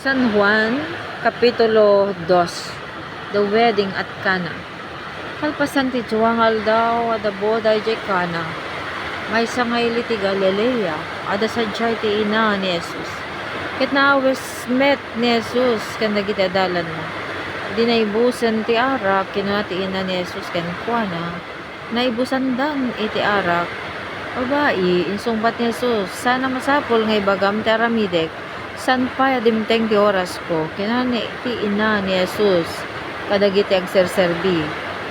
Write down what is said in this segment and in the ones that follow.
San Juan, Kapitulo 2. The Wedding at Cana. Kalpasan ti Juangal daw, ada boda jay Cana. May sangay ti Galilea, ada sadyay ti ina ni Jesus. Ket naawes met ni Jesus, kan dagiti adalan na. Di naibusan ti arak, kinuna ti ina ni Jesus, kan kuana. Naibusan dan iti arak. Babae, insungbat ni Jesus, sana masapol ngay bagam ti aramidek. San pa dimteng ti oras ko, kinani ti ina ni Jesus, kadagiti agserserbi.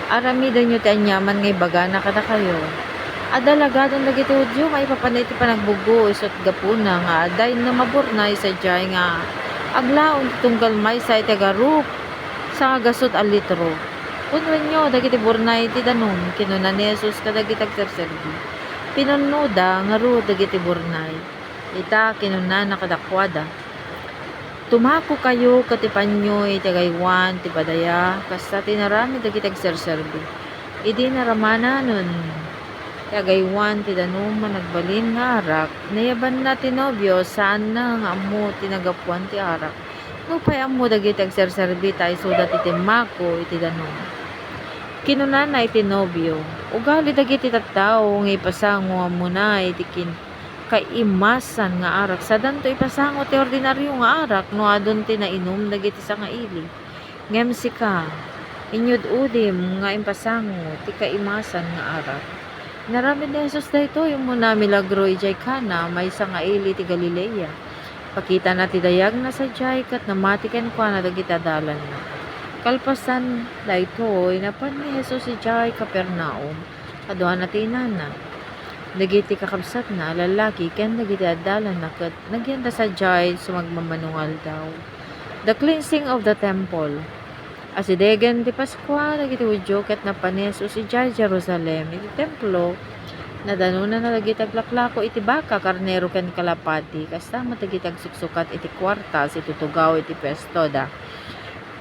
Aramida nyo ti anyaman ngay bagana kada kayo. Adalagadon dagiti udyo, maipapanay ti panagbugo, isot gapuna nga, aday na maburnay sa jay nga, aglaon tunggal may sa itagarup, sa gasot al litro. Kunwen nyo, dagiti burnay ti danon, kinuna ni Jesus kadagiti agserserbi. Pinunuda nga ro dagiti burnay. Ita kinuna nakadakwada. Tumako kayo katipanyo itagaywan ti padaya kasta tinarami dagiti agserserbi. Idi naramana nun tagaywan ti danum managbalin nga arak nayaban na ti nobyo saan na nga ammo tinagapuan ti arak. Nupay ammo dagiti agserserbi tayo sudat iti mako iti danum. Kinuna na iti nobyo. Ugali dagiti tattao nga ipasango ammo na iti kaimasan nga arak sa danto ipasango ti ordinaryo nga arak no adon ti nainom dagiti sangaili ngem sika inyud udim nga impasango ti kaimasan nga arak. Naramid ni Jesus dayto yung muna milagro ijay Cana may sangaili ti Galilea. Pakita na ti dayag na sadyay kat namati ken kuana dagiti adalan na. Kalpasan dayto inapan ni Jesus ijay Capernaum kaduan na ti inana. Dagiti kakabsat na lalaki ken dagiti adalan na ket nagyanda sadyay sumagmamanungal daw. The cleansing of the temple. Asidegen ti Paskwa dagiti Hudyo ket napan ni Jesus ijay Jerusalem iti templo nadanuna na dagiti aglaklako iti baka karnero ken kalapati kasama dagiti agsuksukat iti kwarta iti tutugaw iti pestoda.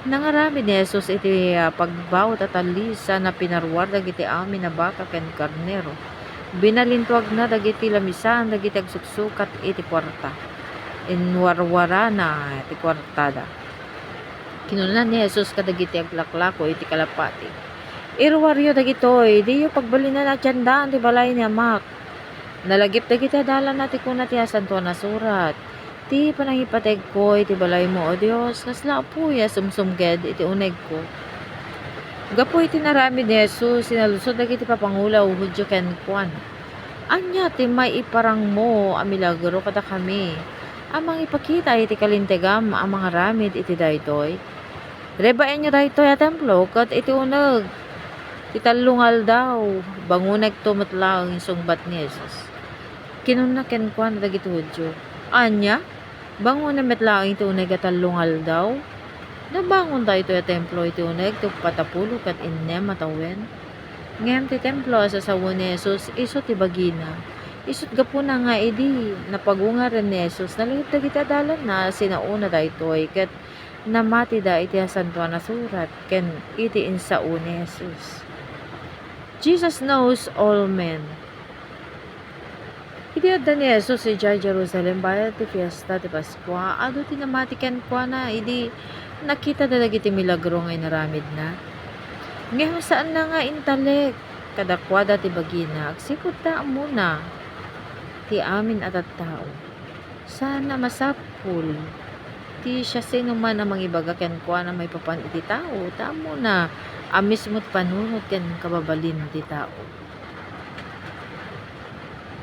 Nangaramid ni Jesus iti pagbawat at alisa na pinarwar dagiti amin na baka ken karnero. Binalintuag na dagiti lamisan dagiti agsuksukat iti kwarta. Inwarwara na iti kwartada. Kinunan ni Jesus kadagiti aglaklako iti kalapati. Irwaryo dagitoy, diyo pagbalinan na tiyandaan ti balay ni amak. Nalagip dagiti adalan na ti kuna ti asanto na surat. Ti panangipateg ko iti balay mo o Diyos, kasla apuya sumsumged iti uneg ko. Gapoy iti naramid ni Jesus, sinalusod dagiti papangula o Hudyo ken kuan. Anya ti may iparang mo a milagro kada kami. Amang ipakita iti kalintegam amang aramid iti daytoy. Rebaen nyo daytoy a templo ket iti uneg. Titalungal daw, bangunag tumatlaw insungbat ni Jesus. Kinuna ken kuan dagiti Hudyo. Anya? Bangunag metlaw iti uneg a talungal daw. Nabangon tayo ito yung templo iti uneg ito patapulo kat innem matawen. Ngem ti templo sa sawo ni Jesus isot ti bagina. Isot gapuna nga idi napagunga rin ni Jesus nalihip dagiti adalan na sinauna daytoy ket namati da iti asantuan na surat ken iti insao ni Jesus. Jesus knows all men. Iti adda ni Jesus ijay Jerusalem bayad ti fiesta ti Paskwa adu tinamati ken kuana idi nakita na dagiti milagro nga inaramid na. Ngayon saan na nga intalek kadakwada ti bagina agsipod ta muna ti amin at tao. Sana masapul ti siya sino man ang mangibaga ken kuana may papan iti tao ta muna amis mo't panunod ken kababalin ti tao.